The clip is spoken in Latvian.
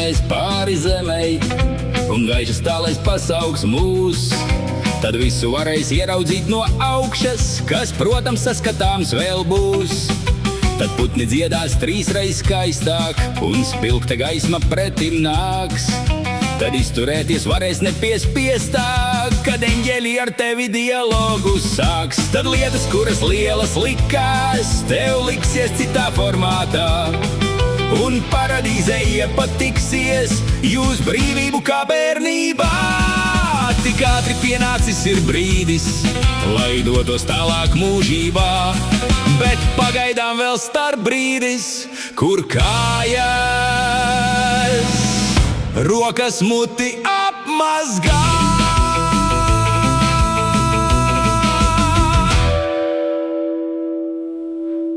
skrēs pāri zemei, un gaišas tālais pasaugs mūs. Tad visu varēs ieraudzīt no augšas, kas, protams, saskatāms vēl būs. Tad putni dziedās trīsreiz skaistāk, un spilgta gaisma pretim nāks. Tad izturēties varēs nepiespiestāk, kad eņģeļi ar tevi dialogu sāks. Tad lietas, kuras lielas likās, tev liksies citā formātā, un paradīzē iepatiksies jūs brīvību kā bērnībā. Tik ātri pienācis ir brīdis, lai dotos tālāk mūžībā, bet pagaidām vēl starp brīdis, kur kājas rokas muti apmazgā.